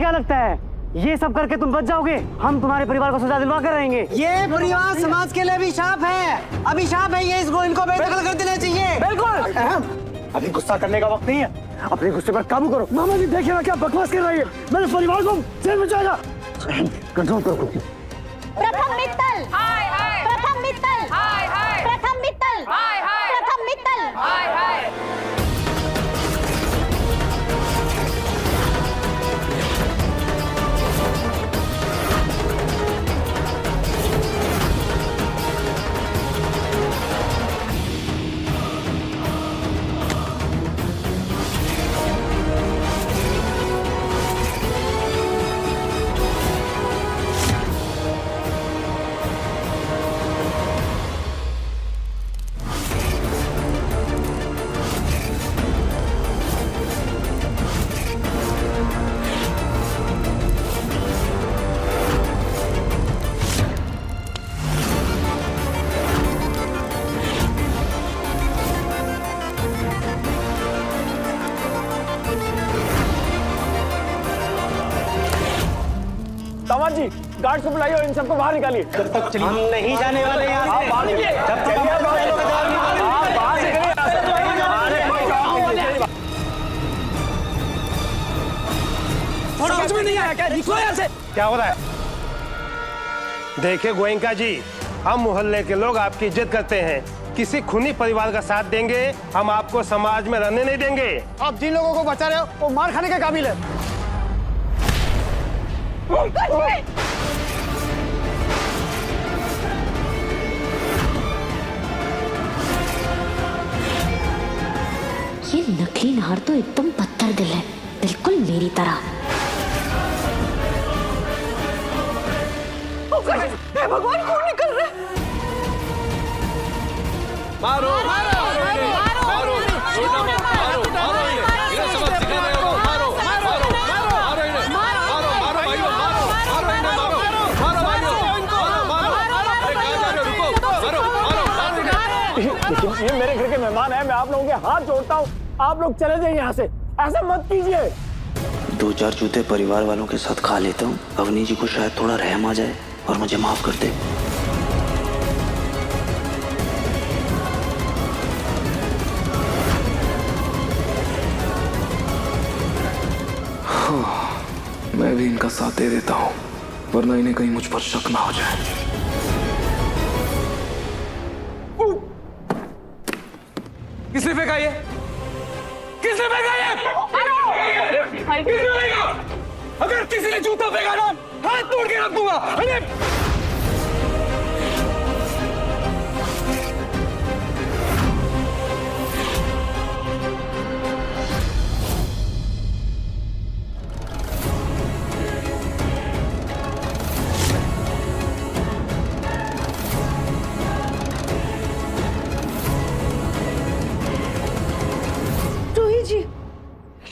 क्या लगता है ये सब करके तुम बच जाओगे? हम तुम्हारे परिवार को सजा दिलवा कर रहेंगे। ये परिवार समाज के लिए अभिशाप है, अभिशाप है ये। इनको बेदखल कर देना चाहिए। बिल्कुल। अभी गुस्सा करने का वक्त नहीं है, अपने गुस्से पर काबू करो। मामा जी देखिए क्या बकवास कर रही है, मेरे परिवार को जेल में जाएगा। कंट्रोल करो। प्रथम मित्तल, हाय हाय, प्रथम मित्तल, हाय हाय, प्रथम मित्तल, हाय हाय, प्रथम मित्तल, हाय हाय। दामाद जी गार्ड को बुलाइए और इन सबको बाहर निकालिए। जब तक चलिए हम नहीं जाने वाले यहाँ से। जब तक समझ में नहीं आया क्या? निकलो यहाँ से। क्या हो रहा है? देखिए गोयंका जी, हम मोहल्ले के लोग आपकी इज्जत करते हैं। किसी खूनी परिवार का साथ देंगे हम आपको समाज में रहने नहीं देंगे। आप जिन लोगों को बचा रहे हो वो मार खाने के काबिल है। ये नकली नार तो एकदम पत्थर दिल है, बिल्कुल मेरी तरह। भगवान कौन निकल रहा है? मारो मारो मारो मारो इन्हें सबक सिखाने को मारो मारो मारो मारो इन्हें मारो मारो भाइयों मारो मारो इन्हें मारो मारो भाइयों मारो अरे कहाँ जा रहे हो? रुको मारो मारो मारो लेकिन ये मेरे घर के मेहमान हैं, मैं आप लोगों के हाथ जोड़ता हूँ, आप लोग चले जाइए यहाँ से, ऐसा मत कीजिए। 2-4 जूते परिवार वालों के साथ खा लेता हूँ, अवनी जी को शायद थोड़ा रहम आ जाए और मुझे माफ कर दे। मैं भी इनका साथ दे देता हूँ, वरना इन्हें कहीं मुझ पर शक ना हो जाए। किसने फेंका ये? किसने फेंका ये? किसने फेंका? अगर किसी ने जूता फेंका ना हाथ तोड़ के रख दूंगा। अरे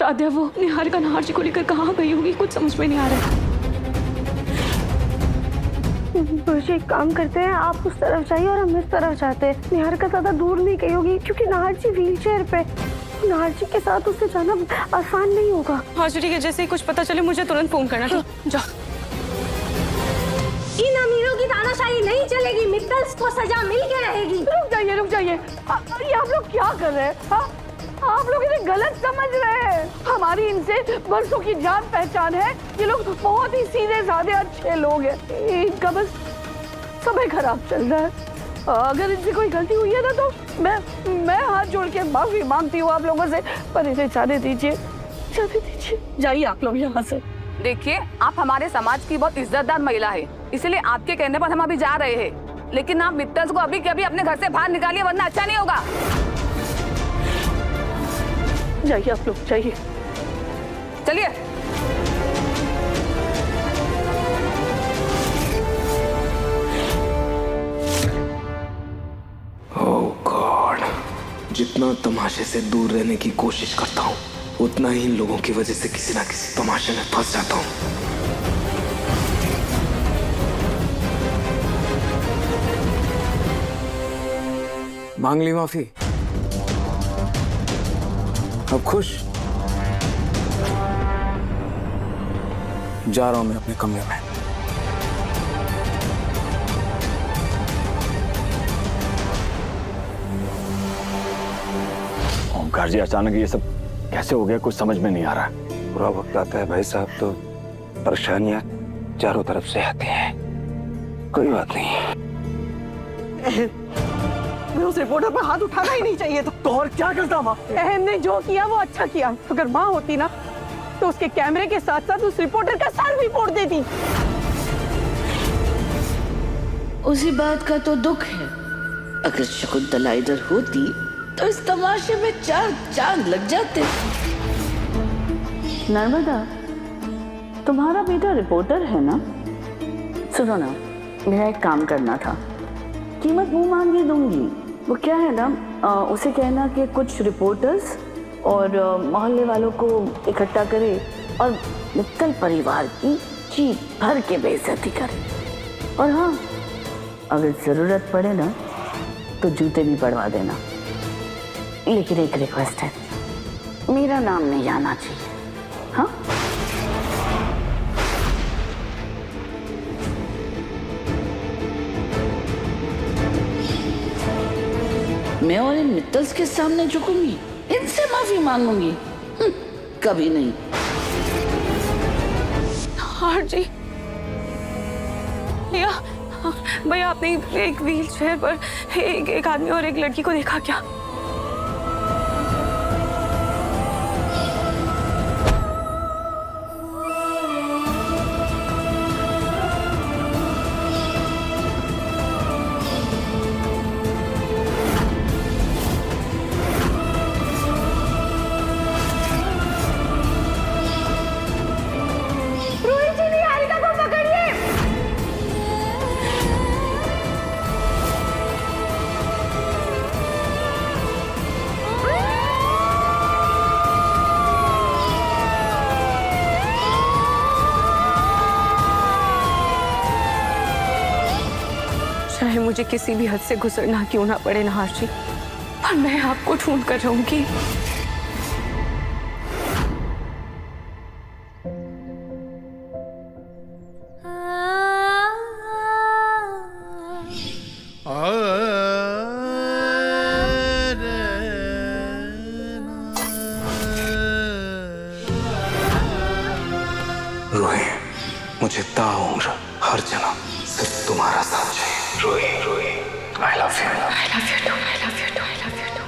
राधा वो निहारिका नाहर जी को लेकर कहाँ गई होगी, कुछ समझ में नहीं आ रहा। रोजी एक काम करते हैं, आप उस तरफ जाइए और हम इस तरफ जाते हैं। निहारिका ज्यादा दूर नहीं गई होगी क्योंकि नाहर जी व्हीलचेयर पे, नाहर जी के साथ उससे जाना आसान नहीं होगा। हाँ जी ठीक है, जैसे ही कुछ पता चले मुझे तुरंत फोन करना। जाओ। इन अमीरों की तानाशाही नहीं चलेगी, मित्तल्स को सजा मिल के रहेगी। रुक जाइए, ये आप लोग क्या कर रहे हैं? आप लोग इन्हें गलत समझ रहे हैं। हमारी इनसे बरसों की जान पहचान है, ये लोग बहुत ही सीधे साधे अच्छे लोग हैं। इनका बस समय खराब चल रहा है। अगर इनसे कोई गलती हुई है ना तो मैं हाथ जोड़ के माफी मांगती हूँ आप लोगों से, पर इन्हें जाने दीजिए, जाने दीजिए। जाइए आप लोग यहाँ से। देखिए आप हमारे समाज की बहुत इज्जतदार महिला है, इसलिए आपके कहने पर हम अभी जा रहे हैं, लेकिन आप मित्तल्स को अभी के अभी अपने घर से बाहर निकालिए, वरना अच्छा नहीं होगा। जाइए आप लोग, जाइए। चलिए। ओह गॉड, जितना तमाशे से दूर रहने की कोशिश करता हूँ उतना ही इन लोगों की वजह से किसी ना किसी तमाशे में फंस जाता हूँ। मांग ली माफी, अब खुश? जा रहा हूं मैं अपने कमरे में। ओमकार जी, अचानक ये सब कैसे हो गया, कुछ समझ में नहीं आ रहा। बुरा वक्त आता है भाई साहब तो परेशानियां चारों तरफ से आती हैं। कोई बात नहीं। मैं उस रिपोर्टर पर हाथ उठाना ही नहीं चाहिए था। तो और क्या करता माँ? अहम ने जो किया वो अच्छा किया। अगर माँ होती ना तो उसके कैमरे के साथ साथ उस रिपोर्टर का सर भी फोड़ देती। उसी बात का तो दुख है। अगर शकुंतला इधर होती तो इस तमाशे में 4 चांद लग जाते। नर्मदा, तुम्हारा बेटा रिपोर्टर है ना? सुनो ना, मेरा एक काम करना था। कीमत मुंह मांगी दूंगी। वो क्या है ना, उसे कहना कि कुछ रिपोर्टर्स और मोहल्ले वालों को इकट्ठा करे और मित्तल परिवार की जी भर के बेइज्जती करे। और हाँ, अगर जरूरत पड़े ना तो जूते भी पड़वा देना। लेकिन एक रिक्वेस्ट है, मेरा नाम नहीं आना चाहिए। हाँ? मैं और इन मित्तल्स के सामने झुकूंगी, इनसे माफी मांगूंगी? कभी नहीं। हाँ जी भैया, भैया आपने एक व्हील चेयर पर एक आदमी और एक लड़की को देखा क्या? चाहे मुझे किसी भी हद से गुजरना क्यों ना पड़े नहार जी, पर मैं आपको ढूंढ कर रहूंगी। रोही, मुझे ताउम्र हर जन्म सिर्फ तुम्हारा साथ चाहिए। रोही, रोही, I love you. I love you too, I love you too, I love you too.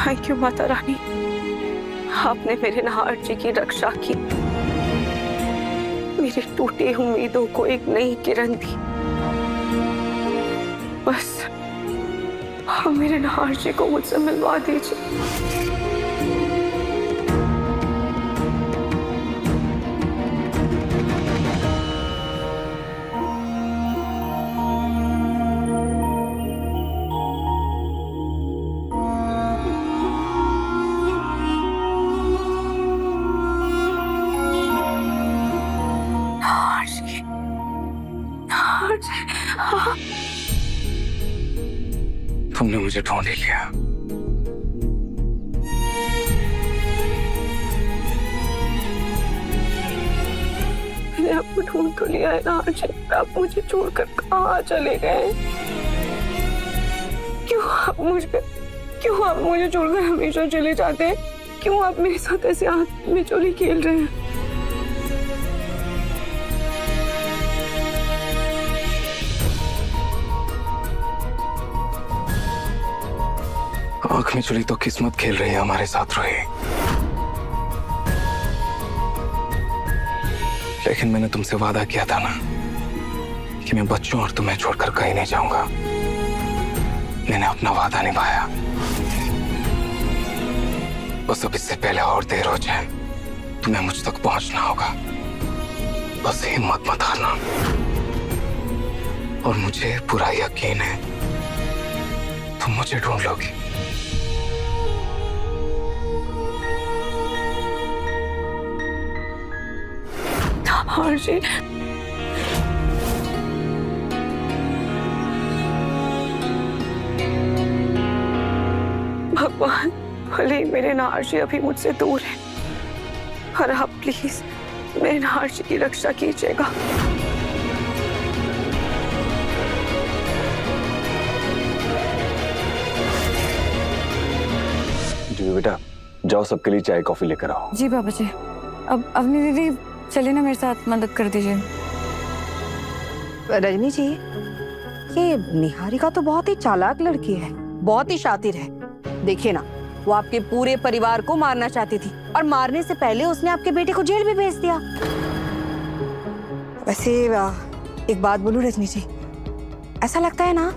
Thank you Mata Rani, आपने मेरे नहार जी की रक्षा की, मेरी टूटी उम्मीदों को एक नई किरण दी। बस आप मेरे नहार जी को मुझसे मिलवा दीजिए। तुमने मुझे ढूंढ ही लिया। मैंने आपको ढूंढ तो लिया है ना आशिक, आप मुझे छोड़कर कहाँ चले गए? क्यों आप मुझे छोड़कर हमेशा चले जाते हैं? क्यों आप मेरे साथ ऐसे हाथ में चोली खेल रहे हैं? आंख में चुली तो किस्मत खेल रही है हमारे साथ रोही। लेकिन मैंने तुमसे वादा किया था ना कि मैं बच्चों और तुम्हें छोड़कर कहीं नहीं जाऊंगा। मैंने अपना वादा निभाया। बस अब इससे पहले और देर हो जाए, तुम्हें मुझ तक पहुंचना होगा। बस हिम्मत मत हारना। और मुझे पूरा यकीन है तुम मुझे ढूंढ लोगी। आशिक, भगवान, भले ही मेरे नार्शी अभी मुझसे दूर है, पर आप प्लीज मेरे नार्शी की रक्षा कीजिएगा। जी बेटा, जाओ सबके लिए चाय कॉफी लेकर आओ। जी बाबा जी। अब अवनी दीदी चलिए ना, मेरे साथ मदद कर दीजिए। रजनी जी, ये निहारिका तो बहुत ही चालाक लड़की है, बहुत ही शातिर है। देखिए ना, वो आपके पूरे परिवार को मारना चाहती थी और मारने से पहले उसने आपके बेटे को जेल में भेज दिया। वैसे एक बात बोलूं रजनी जी, ऐसा लगता है ना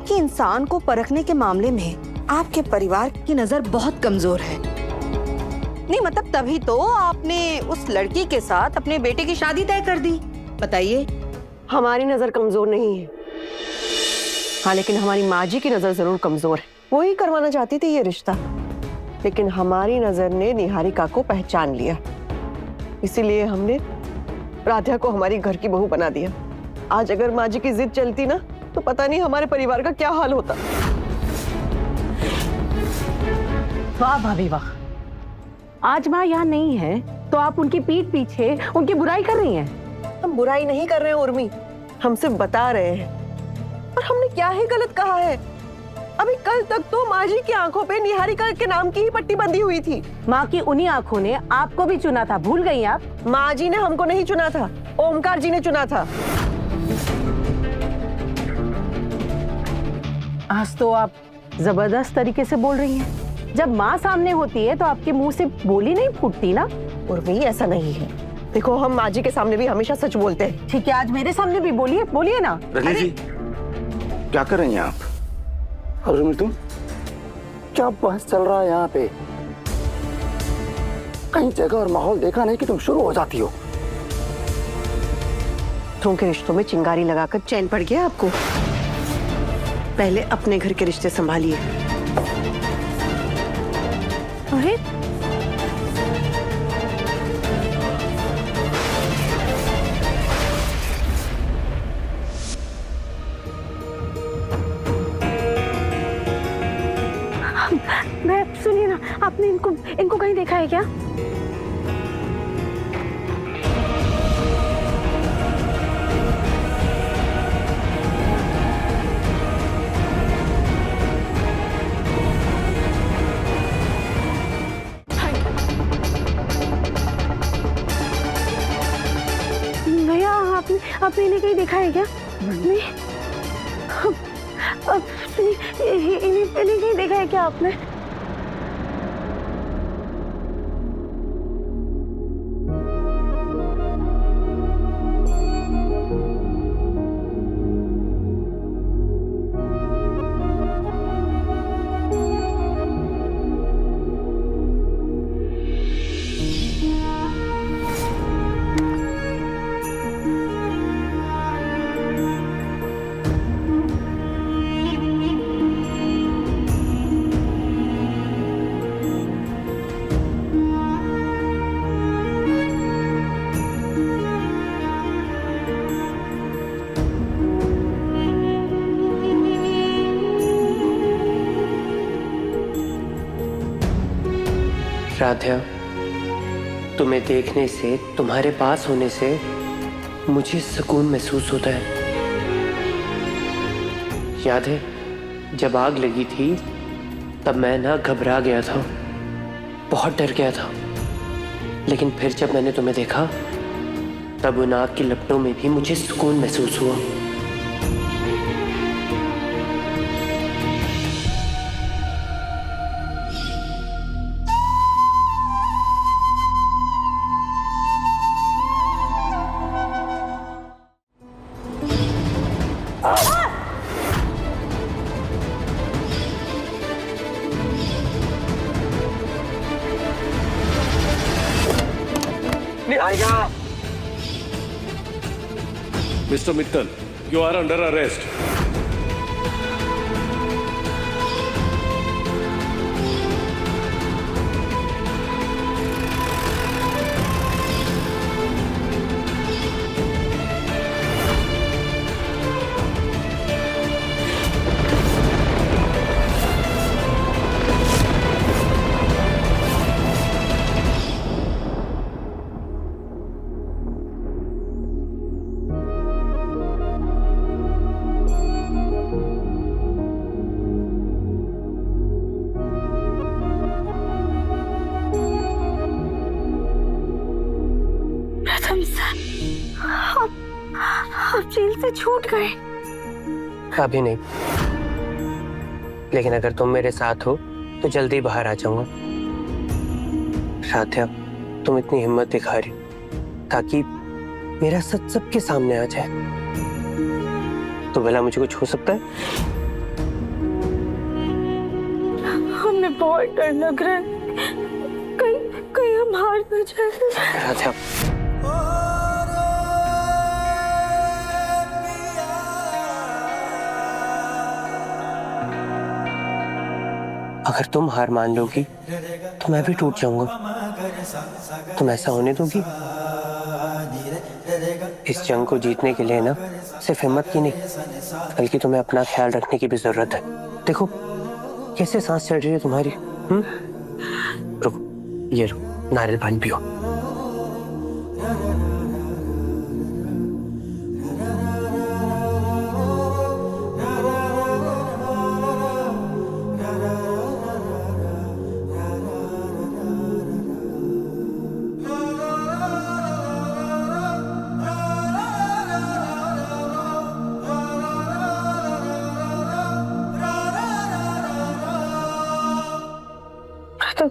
कि इंसान को परखने के मामले में आपके परिवार की नजर बहुत कमजोर है। नहीं मतलब तभी तो आपने उस लड़की के साथ अपने बेटे की शादी तय कर दी। बताइए। हमारी नजर कमजोर नहीं है, हाँ, लेकिन हमारी माँ जी की नजर जरूर कमजोर है। वो ही करवाना चाहती थी ये रिश्ता, लेकिन हमारी नजर ने निहारिका को पहचान लिया, इसीलिए हमने राधा को हमारी घर की बहू बना दिया। आज अगर माँ जी की जिद चलती ना, तो पता नहीं हमारे परिवार का क्या हाल होता। वाह भाभी वाह, आज माँ यहाँ नहीं है तो आप उनकी पीठ पीछे उनकी बुराई कर रही हैं। हम बुराई नहीं कर रहे हैं उर्मी, हम सिर्फ बता रहे हैं। और हमने क्या ही गलत कहा है? अभी कल तक तो माँ जी की आंखों पे निहारिका के नाम की ही पट्टी बंधी हुई थी। माँ की उन्हीं आंखों ने आपको भी चुना था, भूल गई आप? माँ जी ने हमको नहीं चुना था, ओमकार जी ने चुना था। आज तो आप जबरदस्त तरीके से बोल रही हैं। जब माँ सामने होती है तो आपके मुंह से बोली नहीं फूटती ना? उर्मी, ऐसा नहीं है। देखो, हम माँ जी के सामने भी हमेशा सच बोलते हैं। ठीक है, आज मेरे सामने भी बोलिए, बोलिए ना। रजनी जी, क्या कर रही हैं आप? और तुम क्या बहस चल रहा है यहाँ पे? कहीं जगह और माहौल देखा नहीं कि तुम शुरू हो जाती हो। तुम के रिश्तों में चिंगारी लगाकर चैन पड़ गया आपको? पहले अपने घर के रिश्ते संभालिए। अरे मैं, सुनिए ना, आपने इनको कहीं देखा है क्या? भैया, आपने इन्हें कहीं देखा है क्या? नहीं। अब सुनिए, इन्हें कहीं देखा है क्या आपने? राधा, तुम्हें देखने से, तुम्हारे पास होने से मुझे सुकून महसूस होता है। याद है जब आग लगी थी तब मैं ना घबरा गया था, बहुत डर गया था, लेकिन फिर जब मैंने तुम्हें देखा तब उन आग की लपटों में भी मुझे सुकून महसूस हुआ। Mr. Mittal, you are under arrest. आप जेल से छूट गए। अभी नहीं, लेकिन अगर तुम मेरे साथ हो तो जल्दी बाहर आ जाऊंगा। राधा, तुम इतनी हिम्मत दिखा रही ताकि मेरा सच सबके सामने आ जाए, तो भला मुझे कुछ हो सकता है? हमें बहुत डर लग रहा है, कहीं हम हार न जाए। राधा, अगर तुम हार मान लोगी तो मैं भी टूट जाऊंगा। तुम ऐसा होने दोगी? इस जंग को जीतने के लिए ना सिर्फ हिम्मत की नहीं, बल्कि तुम्हें अपना ख्याल रखने की भी जरूरत है। देखो कैसे सांस चढ़ रही है तुम्हारी। रुको, ये लो, नारियल पानी पियो।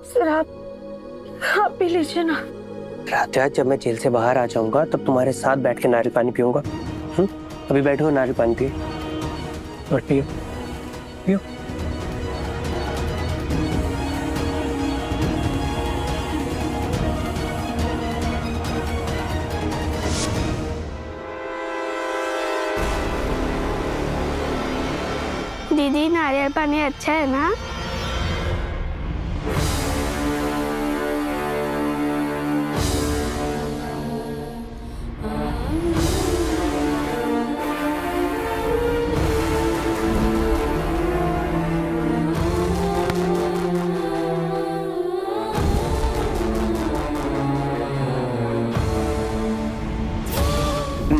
सर आप पी लीजिए ना। राधा, जब मैं जेल से बाहर आ जाऊंगा तब तुम्हारे साथ बैठ के नारियल पानी पीऊंगा। अभी बैठो, नारियल पानी पियो और पियो पियो। दीदी नारियल पानी अच्छा है ना?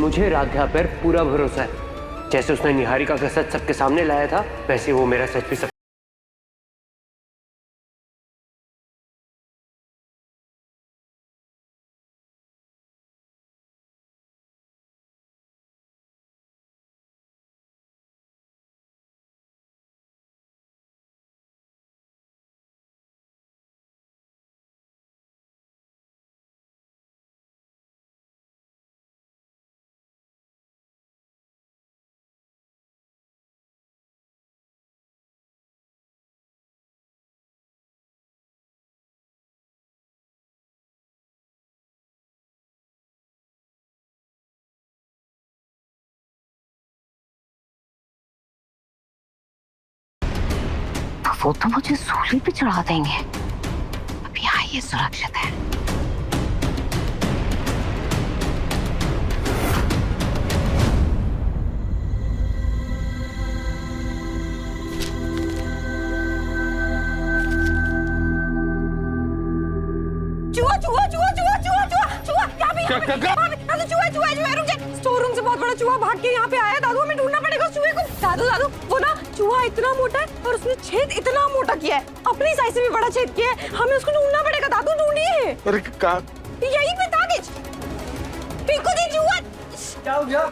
मुझे राधा पर पूरा भरोसा है। जैसे उसने निहारिका का सच सबके सामने लाया था, वैसे वो मेरा सच भी सब। वो तो मुझे सूली पे चढ़ा देंगे। अब यहाँ ये सुरक्षित है। बड़ा चूहा भाग के यहाँ पे आया। दादू हमें ढूंढना पड़ेगा उस चूहे को। दादू दादू वो ना चूहा इतना मोटा है और उसने छेद इतना मोटा किया है, अपनी साइज से भी बड़ा छेद किया है। हमें उसको ढूंढना पड़ेगा। दादू ढूंढिए। अरे कहाँ? यहीं पे था किच। पिंकू जी चूहा। क्या हो गया?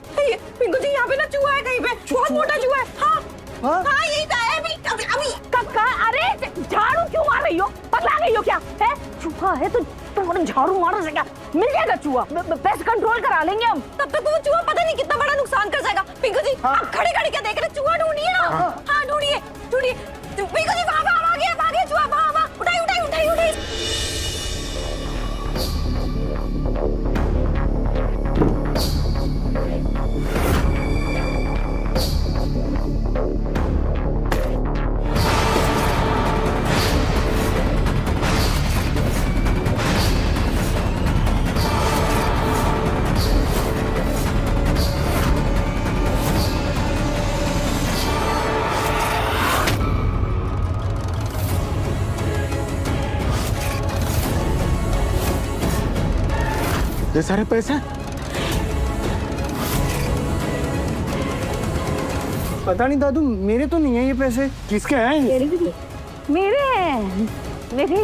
पिंकू जी यहाँ पे ना चूहा है कहीं पे, बहुत मोटा चूहा है। हाँ हाँ यही था अभी अभी। कक्का, अरे झाड़ू क्यों मार रही हो? पगला गई हो क्या? है चूहा है तो तुम्हारे झाड़ू मारने से क्या मिल जाएगा? चूहा पैसे कंट्रोल करा लेंगे हम। तब तक वो चूहा पता नहीं कितना बड़ा नुकसान कर जाएगा। पिंकू जी आप खड़े खड़े क्या देख रहे? चूहा ढूंढिए ना। हाँ ढूंढिए ढूंढिए। पिंकू जी वहाँ आ गया चूहा। वहाँ उठाई उठाई उठाई उठाई। ये सारे पैसे पता नहीं दादू, मेरे तो नहीं है ये पैसे। किसके हैं? मेरे हैं। मेरे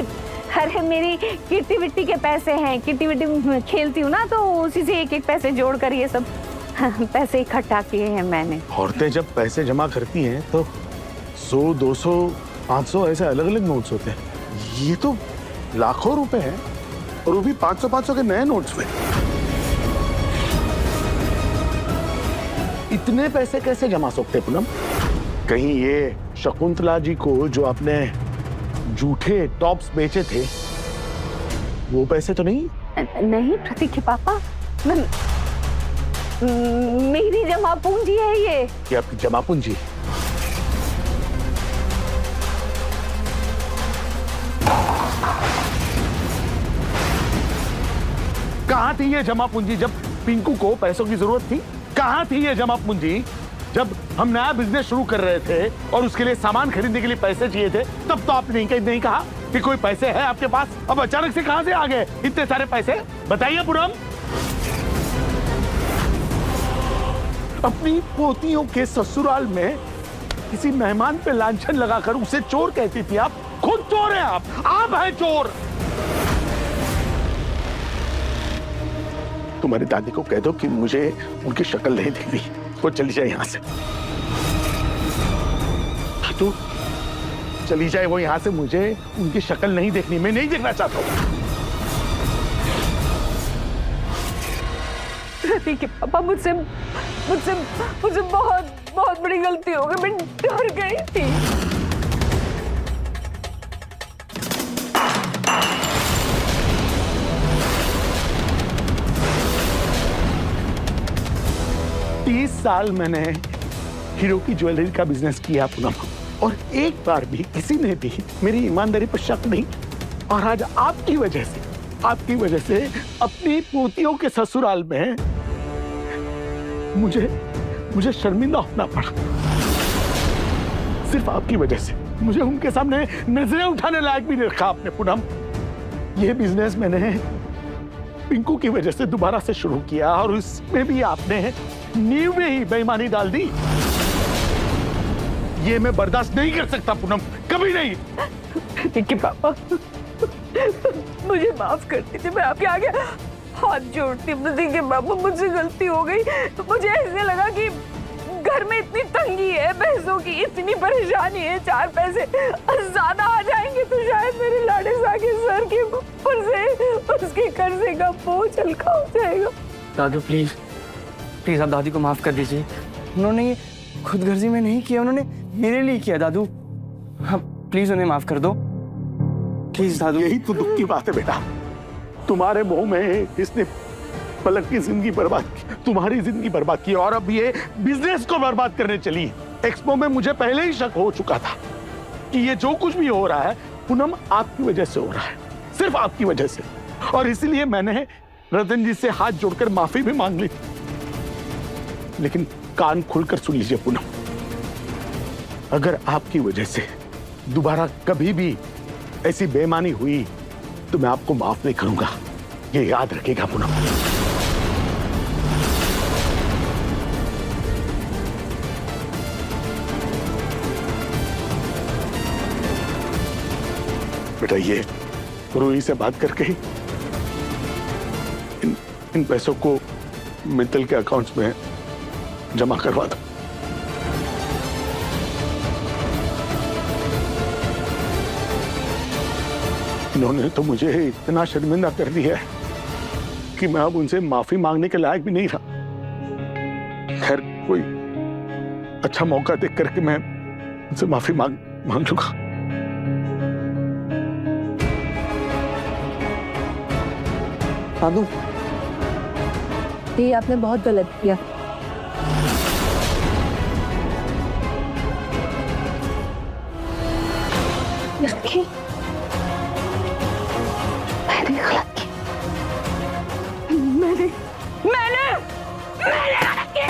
अरे मेरी किट्टी विट्टी के पैसे हैं। किट्टी विट्टी खेलती हूँ ना, तो उसी से एक एक पैसे जोड़ कर ये सब पैसे इकट्ठा किए हैं मैंने। औरतें जब पैसे जमा करती हैं तो 100, 200, 500 ऐसे अलग अलग नोट्स होते हैं। ये तो लाखों रुपए हैं और वो भी 500-500 के नए नोट्स में। इतने पैसे कैसे जमा सकते पूनम? कहीं ये शकुंतला जी को जो आपने झूठे टॉप्स बेचे थे वो पैसे तो नहीं? नहीं प्रतीक के पापा, मेरी जमा पूंजी है ये आपकी जमा पूंजी? कहाँ थी ये जमा पूंजी जब पिंकू को पैसों की जरूरत थी? कहाँ थी ये जमा पूंजी जब हम नया बिजनेस शुरू कर रहे थे और उसके लिए सामान खरीदने के लिए पैसे चाहिए थे? तब तो आपने नहीं कहा कि कोई पैसे है आपके पास। अब अचानक से कहाँ से आ गए इतने सारे पैसे? बताइए पूनम। अपनी पोतियों के ससुराल में किसी मेहमान पे लांछन लगाकर उसे चोर कहती थी आप। खुद चोर हैं आप हैं चोर। तुम्हारी दादी को कह दो कि मुझे उनकी शक्ल नहीं दिखती, वो चली जाए यहाँ से। तू चली जाए वो यहाँ से, मुझे उनकी शक्ल नहीं देखनी, मैं नहीं देखना चाहता हूँ। प्रतीक के पापा, मुझसे बहुत बहुत बड़ी गलती हो गई। मैं डर गई थी। 30 साल मैंने हीरो की ज्वेलरी का बिजनेस किया पूनम, और एक बार भी किसी ने भी मेरी ईमानदारी पर शक नहीं। और आज आपकी वजह से अपनी पोतियों के ससुराल में मुझे शर्मिंदा होना पड़ा। सिर्फ आपकी वजह से मुझे उनके सामने नजरें उठाने लायक भी नहीं रखा आपने पूनम। यह बिजनेस मैंने पिंकू की वजह से दोबारा से शुरू किया और इसमें भी आपने नींव में ही बेईमानी डाल दी। ये मैं बर्दाश्त नहीं कर सकता पूनम, कभी नहीं। ठीक है पापा, मुझे माफ कर दीजिए। मैं आपके आगे हाथ जोड़ती हूँ। ठीक है पापा, मुझसे गलती हो गई। मुझे ऐसे लगा कि घर में इतनी तंगी है, पैसों की इतनी परेशानी है, 4 पैसे ज्यादा आ जाएंगे तो शायद मेरे लाडे सा के सर के ऊपर से उसके कर्जे का बोझ हल्का हो जाएगा। दादू प्लीज आप दादी को माफ कर दीजिए। उन्होंने ये खुदगर्जी में नहीं किया, उन्होंने मेरे लिए किया। दादू हाँ प्लीज उन्हें माफ कर दो प्लीज। दादू यही तो दुख की बात है बेटा, तुम्हारे मुंह में इसने पलक की जिंदगी बर्बाद की, तुम्हारी जिंदगी बर्बाद की, और अब ये बिजनेस को बर्बाद करने चली। एक्सपो में मुझे पहले ही शक हो चुका था कि ये जो कुछ भी हो रहा है पूनम आपकी वजह से हो रहा है, सिर्फ आपकी वजह से। और इसीलिए मैंने रतन जी से हाथ जोड़कर माफी भी मांग ली। लेकिन कान खुलकर सुन लीजिए पूनम, अगर आपकी वजह से दोबारा कभी भी ऐसी बेईमानी हुई तो मैं आपको माफ नहीं करूंगा, ये याद रखेगा पूनम। बेटा ये रूही से बात करके ही इन पैसों को मित्तल के अकाउंट्स में जमा करवा दो। इन्होंने तो मुझे इतना शर्मिंदा कर दिया है कि मैं अब उनसे माफी मांगने के लायक भी नहीं रहा। खैर कोई अच्छा मौका देख करके मैं उनसे माफी मांग लूंगा। दादू, ये आपने बहुत गलत किया। मैंने गलत की। मैंने गलत की।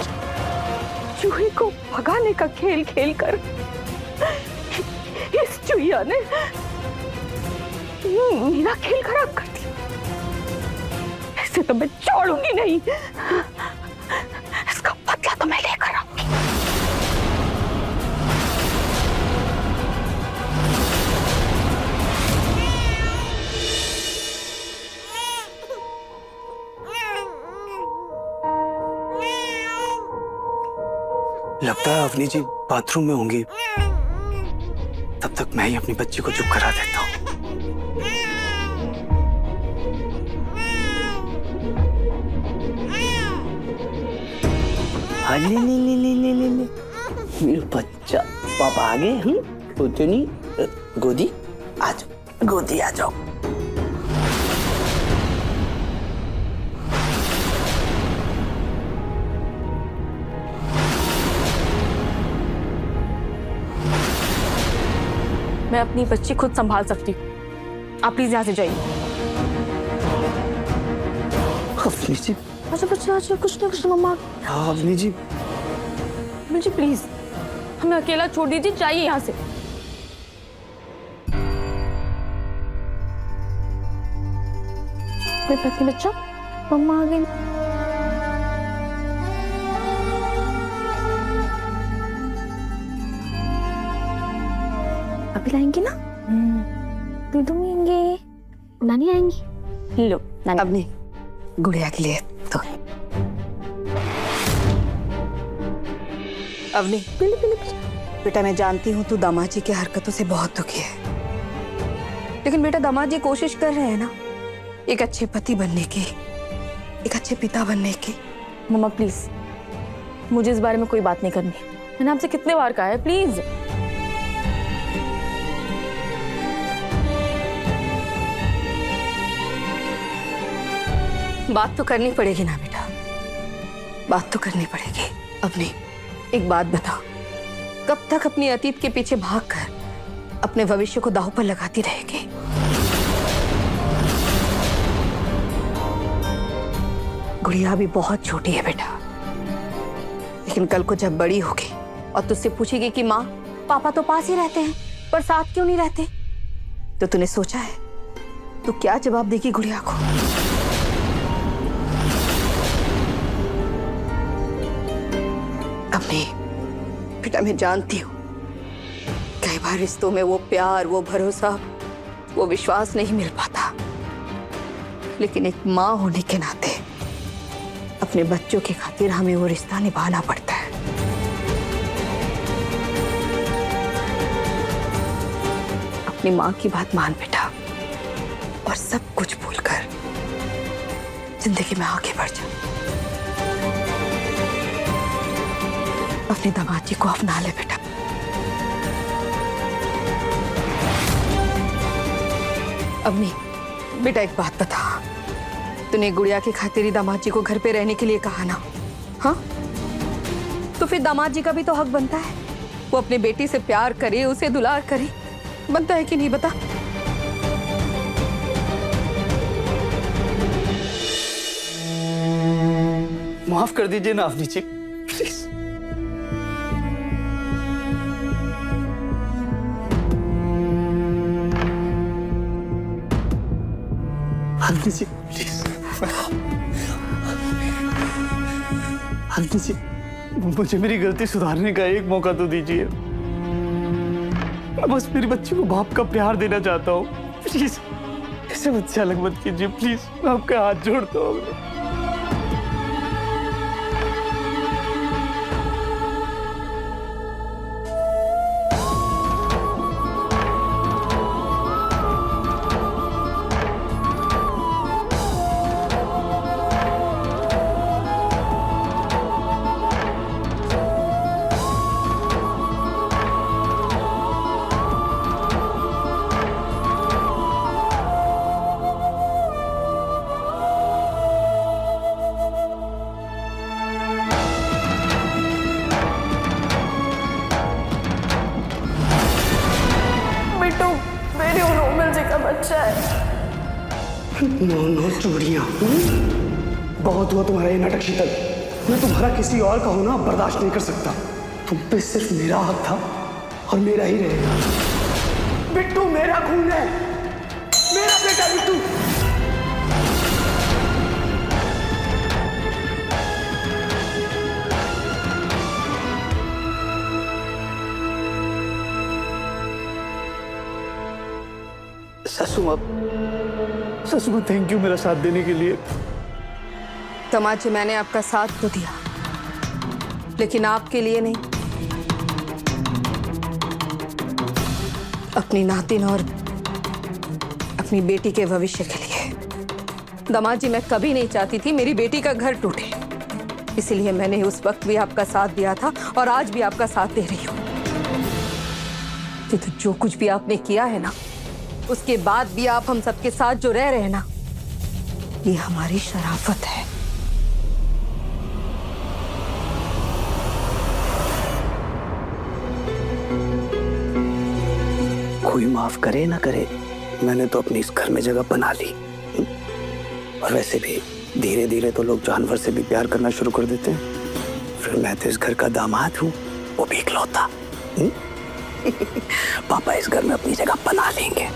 चूहे को भगाने का खेल खेल कर इस चुहिया ने मेरा खेल खराब कर दिया। ऐसे तो मैं छोड़ूंगी नहीं। इसका बदला तो मैं लेकर आऊंगी। लगता है अवनी जी बाथरूम में होंगी। तब तक मैं ही अपनी बच्ची को चुप करा देता हूँ। ले मेरा बच्चा पापा आ गए। उतनी गोदी आ जाओ, गोदी आ जाओ। मैं अपनी बच्ची खुद संभाल सकती हूँ। आप प्लीज यहाँ से जाइए। अवनी जी, अच्छा बच्चा, अच्छा कुछ ना मम्मा। अवनी जी, जी प्लीज हमें अकेला छोड़ दीजिए, जाइए यहाँ से। कोई बात नहीं बच्चा, मम्मा आ गई। अभी लाएंगे ना? दूध आएंगे, नानी आएंगी। लो नानी। अब नहीं, गुड़िया के लिए तो अवनी, बेटा मैं जानती हूँ तू दामाद जी की हरकतों से बहुत दुखी है, लेकिन बेटा दामाद जी कोशिश कर रहे हैं ना एक अच्छे पति बनने की, एक अच्छे पिता बनने की। मम्मा प्लीज, मुझे इस बारे में कोई बात नहीं करनी। मैंने आपसे कितने बार कहा है, प्लीज। बात तो करनी पड़ेगी ना बेटा, बात तो करनी पड़ेगी। अपनी एक बात बताओ, कब तक अपनी अतीत के पीछे भागकर अपने भविष्य को दांव पर लगाती रहेगी? गुड़िया अभी बहुत छोटी है बेटा, लेकिन कल को जब बड़ी होगी और तुझसे पूछेगी कि माँ पापा तो पास ही रहते हैं पर साथ क्यों नहीं रहते, तो तूने सोचा है तू क्या जवाब देगी गुड़िया को? अपनी बेटा मैं जानती हूँ कई बार रिश्तों में वो प्यार, वो भरोसा, वो विश्वास नहीं मिल पाता, लेकिन एक माँ होने के नाते अपने बच्चों की खातिर हमें वो रिश्ता निभाना पड़ता है। अपनी माँ की बात मान बेटा, और सब कुछ भूलकर जिंदगी में आगे बढ़ जा। अपने दामाद जी को अपना ले बेटा। अम्मी बेटा एक बात बता, तूने गुड़िया की खातिर दामाद जी को घर पे रहने के लिए कहा ना? हाँ, तो फिर दामाद जी का भी तो हक बनता है, वो अपने बेटी से प्यार करे, उसे दुलार करे, बनता है कि नहीं बता? माफ कर दीजिए ना अवनी जी, प्लीज। अवनी जी प्लीज, अवनी जी मुझे मेरी गलती सुधारने का एक मौका तो दीजिए। मैं बस मेरी बच्ची को बाप का प्यार देना चाहता हूँ, प्लीज ऐसे मुझसे अलग मत कीजिए प्लीज, मैं आपका हाथ जोड़ता हूँ। बिट्टू मेरी और रोमिल जी का बच्चा है। नो चूड़ियां, बहुत हुआ तुम्हारा ये नाटक शीतल। मैं तुम्हारा किसी और का होना बर्दाश्त नहीं कर सकता। तुम पे सिर्फ मेरा हक था और मेरा ही रहेगा। बिट्टू मेरा खून है, मेरा बेटा बिट्टू। ससुमा थैंक यू मेरा साथ देने के लिए। तमाचे मैंने आपका साथ तो दिया, लेकिन आपके लिए नहीं, अपनी नातिन और अपनी बेटी के भविष्य के लिए। दमाजी मैं कभी नहीं चाहती थी मेरी बेटी का घर टूटे, इसीलिए मैंने उस वक्त भी आपका साथ दिया था और आज भी आपका साथ दे रही हूं। तो जो कुछ भी आपने किया है ना, उसके बाद भी आप हम सबके साथ जो रह रहे हैं ना, ये हमारी शराफत है। कोई माफ करे ना करे, मैंने तो अपनी इस घर में जगह बना ली। और वैसे भी धीरे धीरे तो लोग जानवर से भी प्यार करना शुरू कर देते हैं। फिर मैं तो इस घर का दामाद हूँ, वो भी इकलौता। पापा इस घर में अपनी जगह बना लेंगे।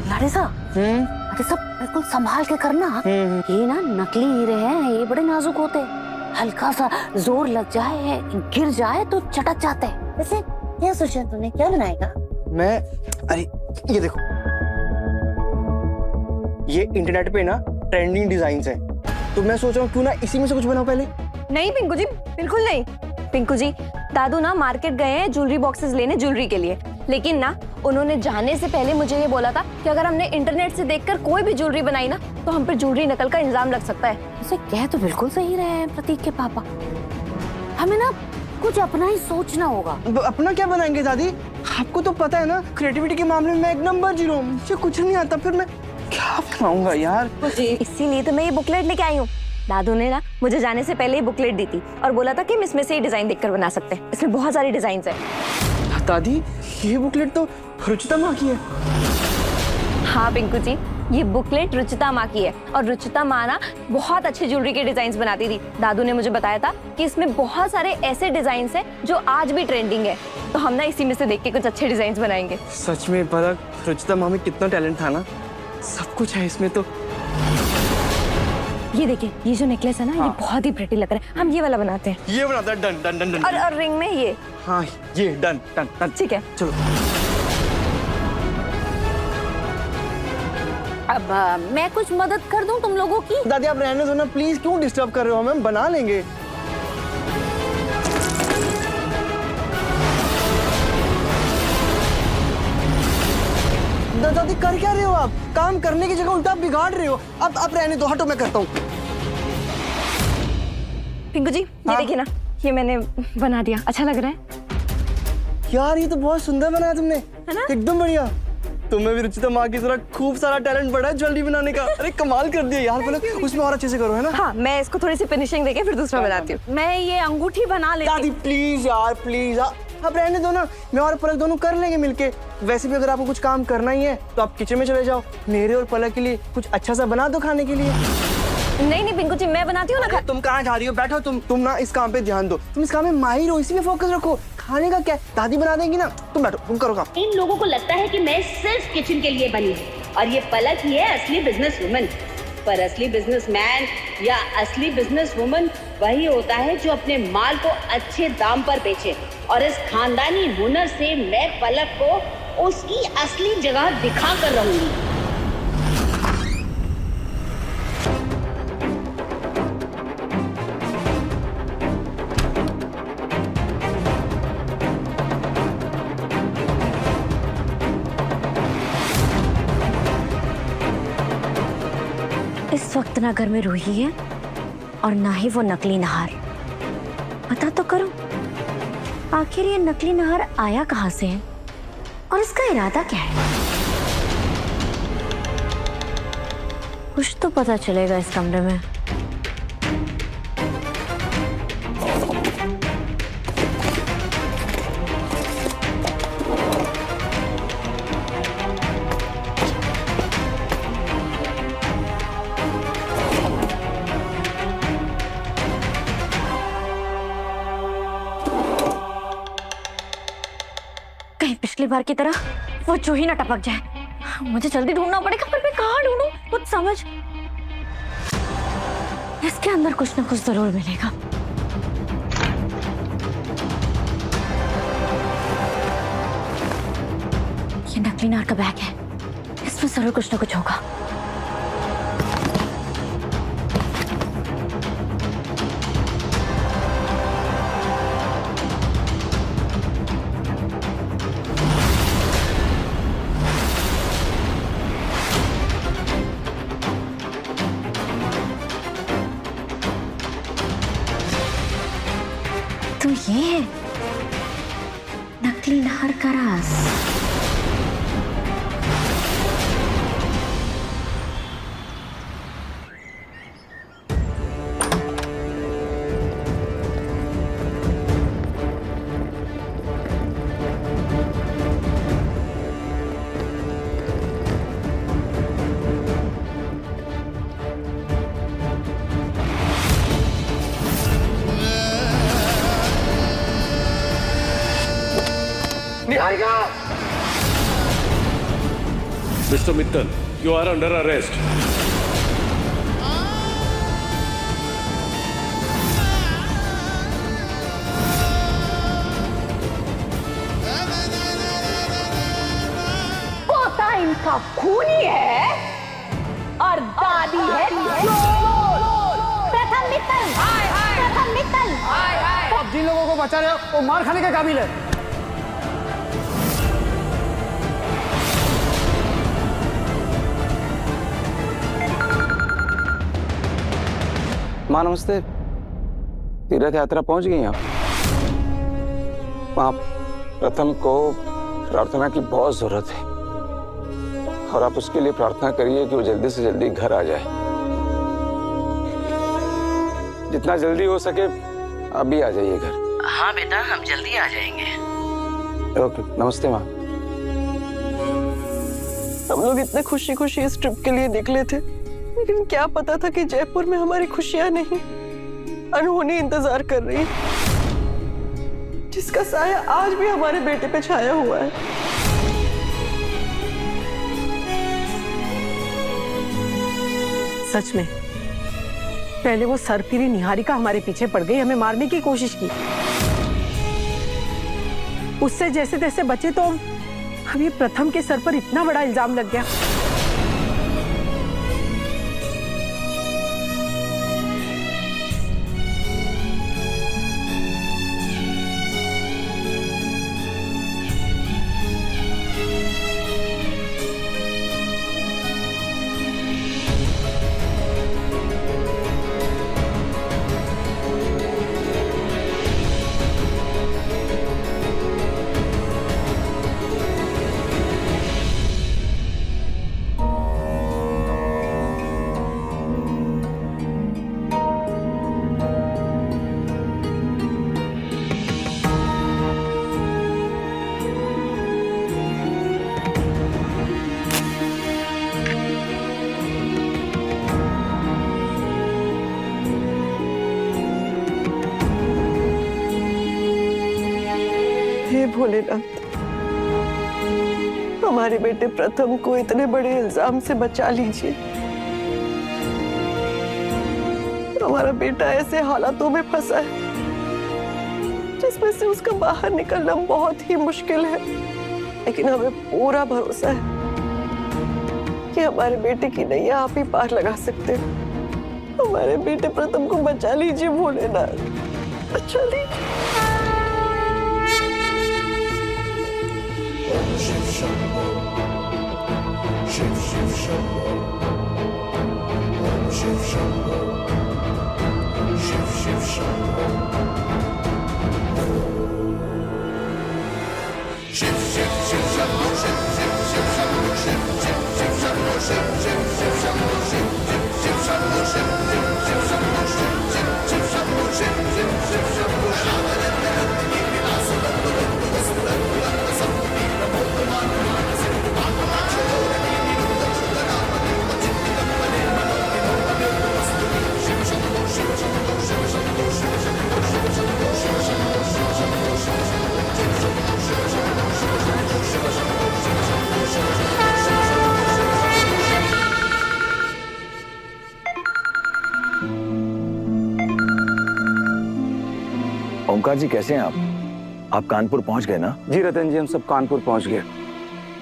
लारिसा, अरे सब बिल्कुल संभाल के करना। ये ना नकली हीरे हैं, ये बड़े नाजुक होते हैं। हल्का सा जोर लग जाए, गिर जाए तो चटक जाते हैं। वैसे क्या सोचा तूने, क्या बनाएगा? मैं, अरे ये देखो, ये इंटरनेट पे ना ट्रेंडिंग डिजाइन है, तो मैं सोच रहा हूँ क्यों ना इसी में से कुछ बनाओ पहले। नहीं पिंकू जी, बिल्कुल नहीं। पिंकू जी, दादू ना मार्केट गए हैं ज्वेलरी बॉक्सेस लेने ज्वेलरी के लिए, लेकिन ना उन्होंने जाने से पहले मुझे ये बोला था कि अगर हमने इंटरनेट से देखकर कोई भी ज्वेलरी बनाई ना, तो हम पर ज्वेलरी नकल का इल्जाम लग सकता है। उसे कह तो बिल्कुल सही रहे हैं प्रतीक के पापा, हमें ना कुछ अपना ही सोचना होगा। अपना क्या बनाएंगे दादी? आपको तो पता है ना, क्रिएटिविटी के मामले में मैं एक नंबर 0, मुझे कुछ नहीं आता, फिर मैं क्या बनाऊंगा यार। इसीलिए तो मैं ये बुकलेट लेके आई हूँ। दादू ने ना मुझे जाने से पहले ही बुकलेट दी थी और बोला था कि हम इसमें से ही डिजाइन देखकर बना सकते हैं। इसमें बहुत सारी डिजाइन है। दादी, ये बुकलेट तो रुचिता माँ की है। हाँ पिंकू जी, ये बुकलेट रुचिता माँ की है और रुचिता माँ ना बहुत अच्छी ज्वेलरी के डिजाइन बनाती थी। दादू ने मुझे बताया था कि इसमें बहुत सारे ऐसे डिजाइन हैं जो आज भी ट्रेंडिंग है, तो हम ना इसी में से देख के कुछ अच्छे डिजाइन बनाएंगे। सच में पता रुचिता माँ में कितना टैलेंट था ना, सब कुछ है इसमें तो। ये देखिए, ये जो नेकलेस है ना, ये बहुत ही प्रिटी लग रहा है। हम ये वाला बनाते हैं। ये बनाता है, डन डन डन डन। और रिंग में ये। हाँ ये डन डन डन। ठीक है, चलो। अब मैं कुछ मदद कर दूं तुम लोगों की? दादी आप रहने दो ना प्लीज, क्यों डिस्टर्ब कर रहे हो? हम बना लेंगे। दादी कर क्या रहे हो आप? काम करने की जगह उल्टा बिगाड़ रहे हो। अब रहने दो, हटो, मैं करता हूँ। पिंकू जी, ये देखिए ना, ये मैंने बना दिया। अच्छा लग रहा है यार? ये तो बहुत सुंदर बनाया तुमने, है ना? एकदम बढ़िया। तुम्हें भी रुचिता माँ की तरह खूब सारा टैलेंट बढ़ा है ज्वेलरी बनाने का। अरे कमाल कर दिया यार, बोलो उसमें और अच्छे से करो, है ना? हाँ, मैं इसको थोड़ी सी फिनिशिंग देके फिर दूसरा बनाती हूँ। मैं ये अंगूठी बना लेती। दादी प्लीज यार, प्लीज अब रहने दो ना, मैं और पलक दोनों कर लेंगे मिलके। वैसे भी अगर आपको कुछ काम करना ही है तो आप किचन में चले जाओ, मेरे और पलक के लिए कुछ अच्छा सा बना दो खाने के लिए। नहीं नहीं पिंकू जी, मैं बनाती हूँ ना। तुम कहाँ जा रही हो? बैठो तुम ना इस काम पे ध्यान दो, तुम इस काम में माहिर हो, इसी में फोकस रखो। खाने का क्या, दादी बना देंगी ना, तुम बैठो, तुम करो काम। इन लोगों को लगता है कि मैं सिर्फ किचन के लिए बनी हूँ और ये पलक ही है असली बिजनेस वुमन। पर असली बिजनेसमैन या असली बिजनेस वुमन वही होता है जो अपने माल को अच्छे दाम पर बेचे। और इस खानदानी हुनर से मैं पलक को उसकी असली जगह दिखा कर रहूंगी। इस वक्त ना घर में रूही है और ना ही वो नकली नहार। पता तो करो आखिर ये नकली नहार आया कहाँ से है और इसका इरादा क्या है। कुछ तो पता चलेगा इस कमरे में। पिछली बार की तरह वो चूही ना टपक जाए। मुझे जल्दी ढूंढना पड़ेगा, पर मैं कहाँ ढूंढूं कुछ समझ। इसके अंदर कुछ ना कुछ जरूर मिलेगा। ये नकली नार का बैग है, इसमें जरूर कुछ ना कुछ होगा। तो ये है नकली नहर का राज। Mr. Mittal, you are under arrest. पोता इनका खूनी है और दादी है प्रथम मित्तल। प्रथम मित्तल आप जिन लोगों को बचा रहे हो वो मार खाने के काबिल है। माँ नमस्ते। तीर्थ यात्रा पहुंच गई आप? वहाँ प्रथम को प्रार्थना की बहुत जरूरत है और आप उसके लिए प्रार्थना करिए कि वो जल्दी से जल्दी घर आ जाए। जितना जल्दी हो सके अभी आ जाइए घर। हाँ बेटा, हम जल्दी आ जाएंगे। ओके, नमस्ते माँ। हम लोग इतने खुशी खुशी इस ट्रिप के लिए निकले थे, लेकिन क्या पता था कि जयपुर में हमारी खुशियां नहीं अनहोनी इंतजार कर रही, जिसका साया आज भी हमारे बेटे पे छाया हुआ है। सच में पहले वो सरफिरी निहारिका हमारे पीछे पड़ गई, हमें मारने की कोशिश की। उससे जैसे तैसे बचे तो अब ये प्रथम के सर पर इतना बड़ा इल्जाम लग गया। हे भोलेनाथ, हमारे बेटे प्रथम को इतने बड़े इल्जाम से बचा लीजिए। हमारा बेटा ऐसे हालातों में फंसा है जिसमें से उसका बाहर निकलना बहुत ही मुश्किल है, लेकिन हमें पूरा भरोसा है कि हमारे बेटे की नैया आप ही पार लगा सकते हैं। हमारे बेटे प्रथम को बचा लीजिए भोलेनाथ, बचा लीजिए। शिव शंभो, शिव शिव शंभो, शिव शंभो, शिव शिव शंभो, शिव शिव शिव शंभो, शिव शिव शिव शंभो, शिव शिव शिव शंभो, शिव शिव शिव शंभो, शिव शिव शिव शंभो, शिव शिव शिव शंभो, शिव शिव शिव शंभो, शिव शिव शिव शंभो, शावरत्नरत्नी विलासवत्तवत्तु वसुरत्नवत्त संपत्ति प्रमोदमान मानसे आत्माक्षयोरणी निरुद्धरुद्धरामदेव चित्तिकम्पने मनोविनोदमेव वस्तुनि शिव शंभो शिव शंभो शिव शंभो शिव शंभो शिव शंभो शिव शंभो शिव शंभो शिव शंभो शिव शंभो शिव शंभो शिव शंभो शिव शंभो शिव शंभो शिव शंभो ओमकार जी कैसे हैं आप कानपुर पहुंच गए ना? जी रतन जी, हम सब कानपुर पहुंच गए।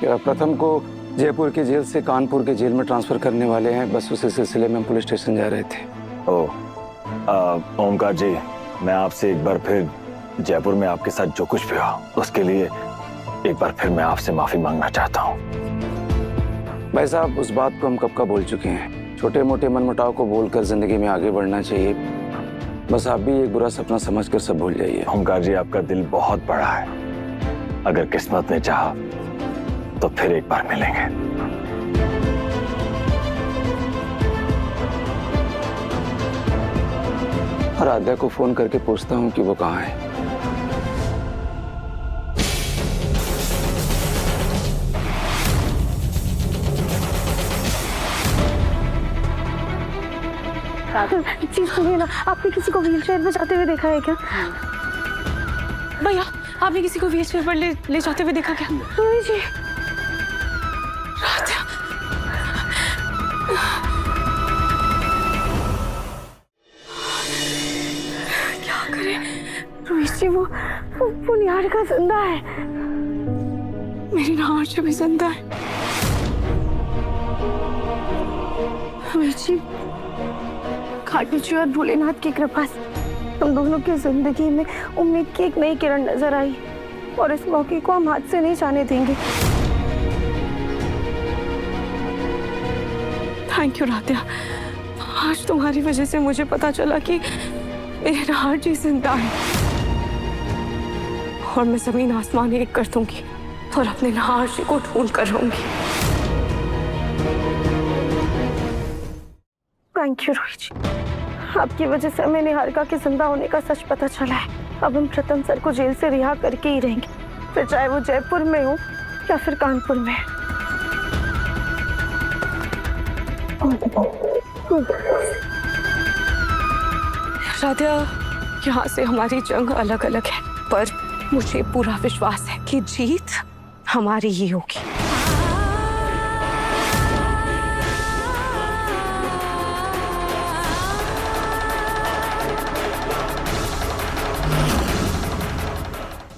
प्रथम को जयपुर की जेल से कानपुर के जेल में ट्रांसफर करने वाले हैं, बस उसी सिलसिले में हम पुलिस स्टेशन जा रहे थे। ओमकार जी, मैं आपसे एक बार फिर जयपुर में आपके साथ जो कुछ भी हुआ उसके लिए एक बार फिर मैं आपसे माफी मांगना चाहता हूँ। भाई साहब, उस बात को हम कब का बोल चुके हैं। छोटे मोटे मनमुटाव को बोलकर जिंदगी में आगे बढ़ना चाहिए। बस आप भी एक बुरा सपना समझकर सब भूल जाइए। ओमकार जी, आपका दिल बहुत बड़ा है। अगर किस्मत ने चाहा तो फिर एक बार मिलेंगे। आराध्या को फोन करके पूछता हूँ कि वो कहाँ है। चीज सुनिए ना, आपने किसी को व्हीलचेयर में जाते हुए देखा है क्या? भैया, आपने किसी को व्हीलचेयर पर ले जाते हुए देखा क्या? नहीं जी। क्या करें? रोहित जी, वो निहारिका जिंदा है। मेरी निहारिका भी जिंदा है। रोहित जी, खाटू जी और भोलेनाथ की कृपा से हम दोनों की जिंदगी में उम्मीद की एक नई किरण नजर आई और इस मौके को हम हाथ से नहीं जाने देंगे। थैंक यू राध्या, आज तुम्हारी वजह से मुझे पता चला कि मेरे निहार जी जिंदा है और मैं जमीन आसमान एक कर दूंगी और अपने निहार जी को ढूंढ कर रहूंगी। थैंक यू रोहित जी, आपकी वजह से हमें निहारिका के जिंदा होने का सच पता चला है। अब हम प्रथम सर को जेल से रिहा करके ही रहेंगे, फिर चाहे वो जयपुर में हो या फिर कानपुर में। राध्या, यहाँ से हमारी जंग अलग अलग है, पर मुझे पूरा विश्वास है कि जीत हमारी ही होगी।